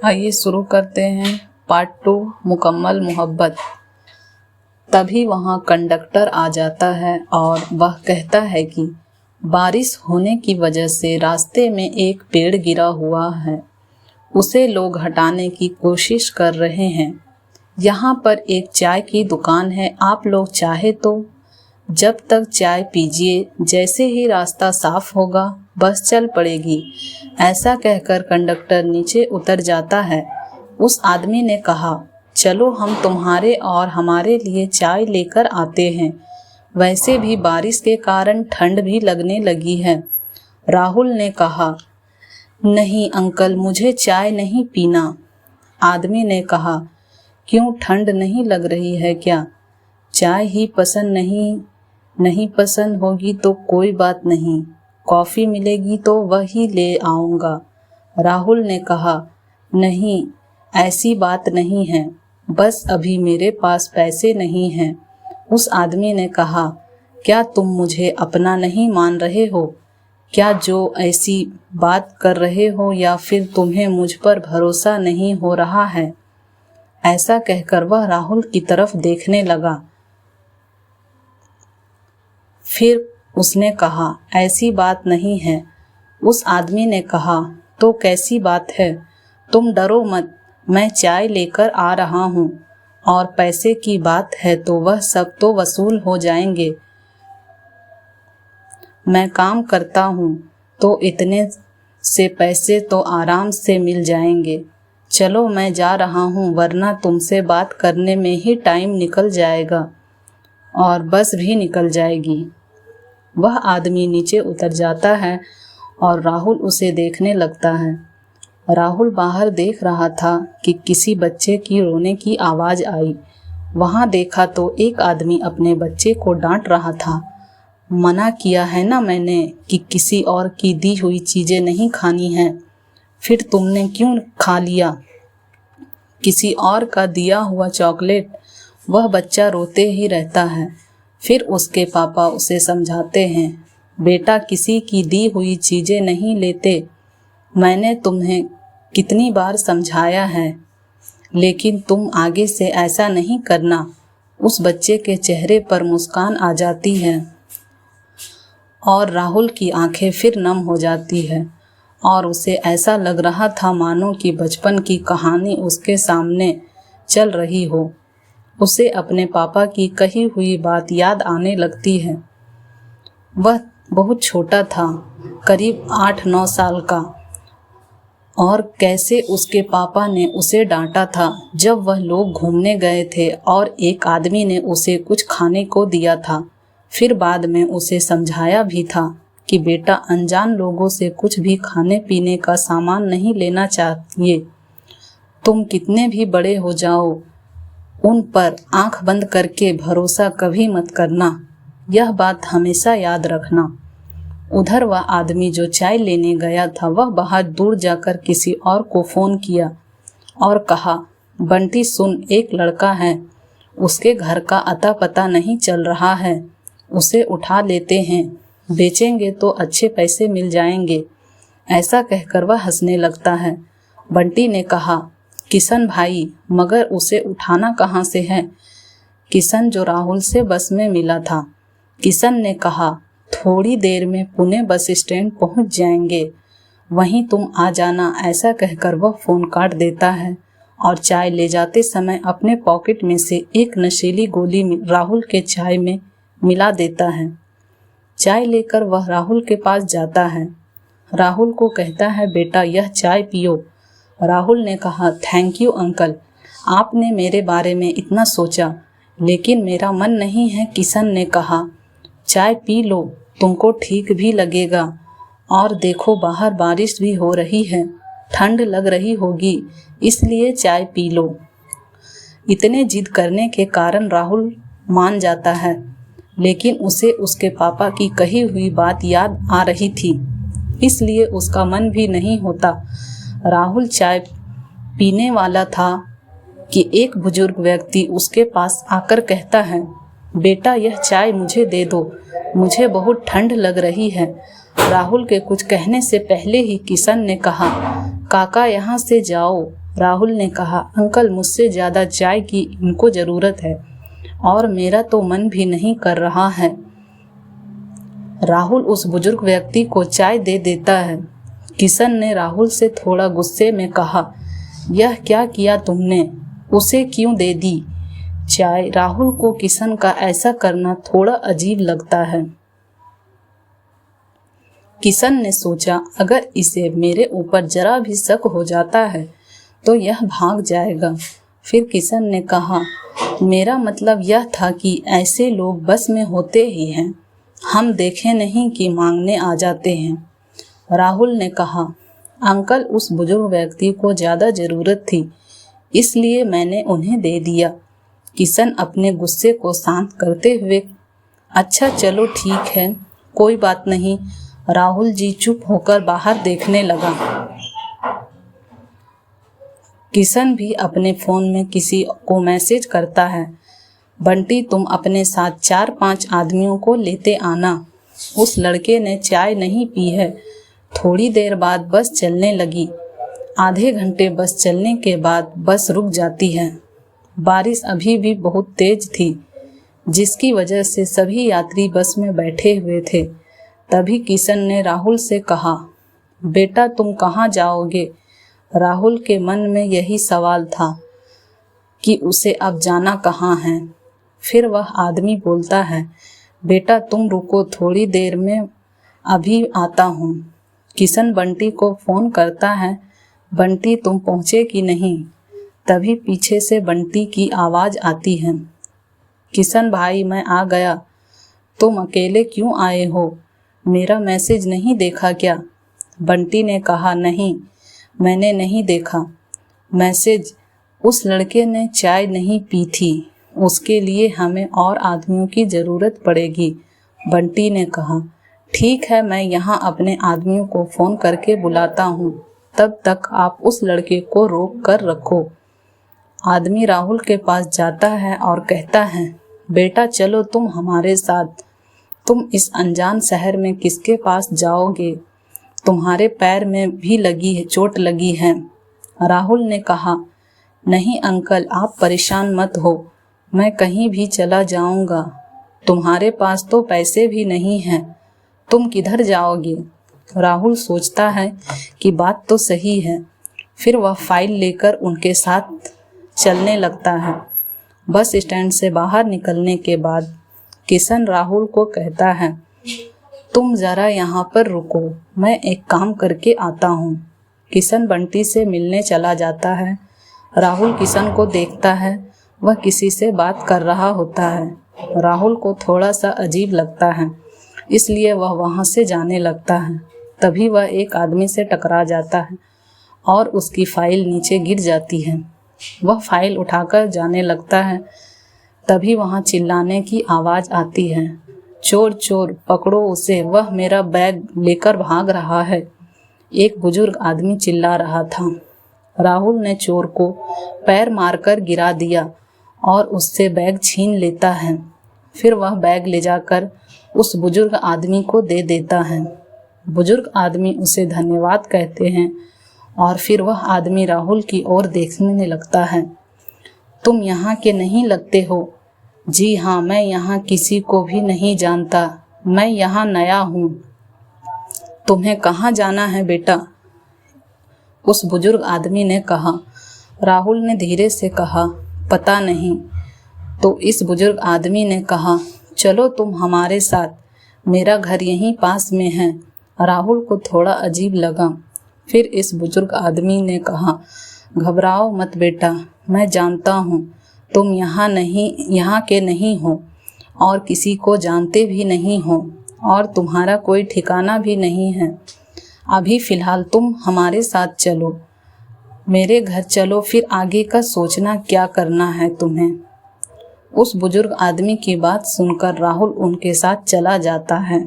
आइए शुरू करते हैं पार्ट 2 मुकम्मल मोहब्बत। तभी वहाँ कंडक्टर आ जाता है और वह कहता है कि बारिश होने की वजह से रास्ते में एक पेड़ गिरा हुआ है, उसे लोग हटाने की कोशिश कर रहे हैं। यहाँ पर एक चाय की दुकान है, आप लोग चाहे तो जब तक चाय पीजिए, जैसे ही रास्ता साफ होगा बस चल पड़ेगी। ऐसा कहकर कंडक्टर नीचे उतर जाता है। उस आदमी ने कहा, चलो हम तुम्हारे और हमारे लिए चाय लेकर आते हैं, वैसे भी बारिश के कारण ठंड भी लगने लगी है। राहुल ने कहा, नहीं अंकल, मुझे चाय नहीं पीना। आदमी ने कहा, क्यों, ठंड नहीं लग रही है क्या? चाय ही पसंद नहीं पसंद होगी तो कोई बात नहीं, कॉफ़ी मिलेगी तो वही ले आऊँगा। राहुल ने कहा, नहीं ऐसी बात नहीं है, बस अभी मेरे पास पैसे नहीं हैं। उस आदमी ने कहा, क्या तुम मुझे अपना नहीं मान रहे हो क्या, जो ऐसी बात कर रहे हो, या फिर तुम्हें मुझ पर भरोसा नहीं हो रहा है? ऐसा कहकर वह राहुल की तरफ देखने लगा। फिर उसने कहा, ऐसी बात नहीं है। उस आदमी ने कहा, तो कैसी बात है? तुम डरो मत, मैं चाय लेकर आ रहा हूँ, और पैसे की बात है तो वह सब तो वसूल हो जाएंगे। मैं काम करता हूँ तो इतने से पैसे तो आराम से मिल जाएंगे। चलो मैं जा रहा हूँ, वरना तुमसे बात करने में ही टाइम निकल जाएगा और बस भी निकल जाएगी। वह आदमी नीचे उतर जाता है और राहुल उसे देखने लगता है। राहुल बाहर देख रहा था कि किसी बच्चे की रोने की आवाज़ आई। वहाँ देखा तो एक आदमी अपने बच्चे को डांट रहा था। मना किया है ना मैंने कि किसी और की दी हुई चीज़ें नहीं खानी हैं, फिर तुमने क्यों खा लिया किसी और का दिया हुआ चॉकलेट? वह बच्चा रोते ही रहता है। फिर उसके पापा उसे समझाते हैं, बेटा किसी की दी हुई चीज़ें नहीं लेते, मैंने तुम्हें कितनी बार समझाया है, लेकिन तुम आगे से ऐसा नहीं करना। उस बच्चे के चेहरे पर मुस्कान आ जाती है और राहुल की आंखें फिर नम हो जाती है और उसे ऐसा लग रहा था मानो कि बचपन की कहानी उसके सामने चल रही हो। उसे अपने पापा की कही हुई बात याद आने लगती है। वह बहुत छोटा था, करीब 8-9 साल का, और कैसे उसके पापा ने उसे डांटा था जब वह लोग घूमने गए थे और एक आदमी ने उसे कुछ खाने को दिया था। फिर बाद में उसे समझाया भी था कि बेटा अनजान लोगों से कुछ भी खाने पीने का सामान नहीं लेना चाहिए। तुम कितने भी बड़े हो जाओ, उन पर आंख बंद करके भरोसा कभी मत करना, यह बात हमेशा याद रखना। उधर वह आदमी जो चाय लेने गया था, वह बाहर दूर जाकर किसी और को फ़ोन किया और कहा, बंटी सुन, एक लड़का है, उसके घर का अता पता नहीं चल रहा है, उसे उठा लेते हैं, बेचेंगे तो अच्छे पैसे मिल जाएंगे। ऐसा कहकर वह हंसने लगता है। बंटी ने कहा, किशन भाई, मगर उसे उठाना कहाँ से है? किशन जो राहुल से बस में मिला था। किशन ने कहा, थोड़ी देर में पुणे बस स्टैंड पहुँच जाएंगे, वहीं तुम आ जाना। ऐसा कहकर वह फ़ोन काट देता है और चाय ले जाते समय अपने पॉकेट में से एक नशीली गोली राहुल के चाय में मिला देता है। चाय लेकर वह राहुल के पास जाता है। राहुल को कहता है, बेटा यह चाय पियो। राहुल ने कहा, थैंक यू अंकल, आपने मेरे बारे में इतना सोचा, लेकिन मेरा मन नहीं है। किशन ने कहा, चाय पी लो, तुमको ठीक भी लगेगा, और देखो बाहर बारिश भी हो रही है, ठंड लग रही होगी, इसलिए चाय पी लो। इतने जिद करने के कारण राहुल मान जाता है, लेकिन उसे उसके पापा की कही हुई बात याद आ रही थी, इसलिए उसका मन भी नहीं होता। राहुल चाय पीने वाला था कि एक बुजुर्ग व्यक्ति उसके पास आकर कहता है, बेटा यह चाय मुझे दे दो, मुझे बहुत ठंड लग रही है। राहुल के कुछ कहने से पहले ही किशन ने कहा, काका यहाँ से जाओ, राहुल ने कहा, अंकल मुझसे ज़्यादा चाय की इनको ज़रूरत है और मेरा तो मन भी नहीं कर रहा है। राहुल उस बुजुर्ग व्यक्ति को चाय दे देता है। किशन ने राहुल से थोड़ा गुस्से में कहा, यह क्या किया तुमने, उसे क्यों दे दी चाय? राहुल को किशन का ऐसा करना थोड़ा अजीब लगता है। किशन ने सोचा, अगर इसे मेरे ऊपर जरा भी शक हो जाता है तो यह भाग जाएगा। फिर किशन ने कहा, मेरा मतलब यह था कि ऐसे लोग बस में होते ही हैं, हम देखे नहीं कि मांगने आ जाते हैं। राहुल ने कहा, अंकल उस बुजुर्ग व्यक्ति को ज़्यादा ज़रूरत थी, इसलिए मैंने उन्हें दे दिया। किशन अपने गुस्से को शांत करते हुए, अच्छा चलो ठीक है, कोई बात नहीं। राहुल जी चुप होकर बाहर देखने लगा। किशन भी अपने फ़ोन में किसी को मैसेज करता है, बंटी तुम अपने साथ 4-5 आदमियों को लेते आना। उस लड़के ने चाय नहीं पी है। थोड़ी देर बाद बस चलने लगी। आधे घंटे बस चलने के बाद बस रुक जाती है। बारिश अभी भी बहुत तेज थी, जिसकी वजह से सभी यात्री बस में बैठे हुए थे। तभी किशन ने राहुल से कहा, बेटा तुम कहाँ जाओगे? राहुल के मन में यही सवाल था कि उसे अब जाना कहाँ है। फिर वह आदमी बोलता है, बेटा तुम रुको, थोड़ी देर में अभी आता हूँ। किशन बंटी को फ़ोन करता है, बंटी तुम पहुँचे कि नहीं? तभी पीछे से बंटी की आवाज़ आती है, किशन भाई मैं आ गया। तुम अकेले क्यों आए हो? मेरा मैसेज नहीं देखा क्या? बंटी ने कहा, नहीं मैंने नहीं देखा मैसेज। उस लड़के ने चाय नहीं पी थी, उसके लिए हमें और आदमियों की ज़रूरत पड़ेगी। बंटी ने कहा, ठीक है मैं यहाँ अपने आदमियों को फ़ोन करके बुलाता हूँ, तब तक आप उस लड़के को रोक कर रखो। आदमी राहुल के पास जाता है और कहता है, बेटा चलो तुम हमारे साथ। तुम इस अनजान शहर में किसके पास जाओगे? तुम्हारे पैर में भी चोट लगी है। राहुल ने कहा, नहीं अंकल आप परेशान मत हो, मैं कहीं भी चला जाऊंगा। तुम्हारे पास तो पैसे भी नहीं हैं, तुम किधर जाओगे? राहुल सोचता है कि बात तो सही है। फिर वह फाइल लेकर उनके साथ चलने लगता है। बस स्टैंड से बाहर निकलने के बाद किशन राहुल को कहता है, तुम ज़रा यहाँ पर रुको, मैं एक काम करके आता हूँ। किशन बंटी से मिलने चला जाता है। राहुल किशन को देखता है, वह किसी से बात कर रहा होता है। राहुल को थोड़ा सा अजीब लगता है, इसलिए वह वहाँ से जाने लगता है। तभी वह एक आदमी से टकरा जाता है और उसकी फाइल नीचे गिर जाती है। वह फाइल उठाकर जाने लगता है। तभी वहाँ चिल्लाने की आवाज़ आती है, चोर चोर पकड़ो उसे, वह मेरा बैग लेकर भाग रहा है। एक बुजुर्ग आदमी चिल्ला रहा था। राहुल ने चोर को पैर मारकर गिरा दिया और उससे बैग छीन लेता है। फिर वह बैग ले जाकर उस बुजुर्ग आदमी को दे देता है। बुजुर्ग आदमी उसे धन्यवाद कहते हैं और फिर वह आदमी राहुल की ओर देखने लगता है। तुम यहाँ के नहीं लगते हो? जी हाँ, मैं यहाँ किसी को भी नहीं जानता, मैं यहाँ नया हूँ। तुम्हें कहाँ जाना है बेटा? उस बुजुर्ग आदमी ने कहा। राहुल ने धीरे से कहा, पता नहीं। तो इस बुजुर्ग आदमी ने कहा, चलो तुम हमारे साथ, मेरा घर यहीं पास में है। राहुल को थोड़ा अजीब लगा। फिर इस बुजुर्ग आदमी ने कहा, घबराओ मत बेटा, मैं जानता हूँ तुम यहाँ के नहीं हो और किसी को जानते भी नहीं हो और तुम्हारा कोई ठिकाना भी नहीं है। अभी फ़िलहाल तुम हमारे साथ चलो, मेरे घर चलो, फिर आगे का सोचना क्या करना है तुम्हें। उस बुजुर्ग आदमी की बात सुनकर राहुल उनके साथ चला जाता है।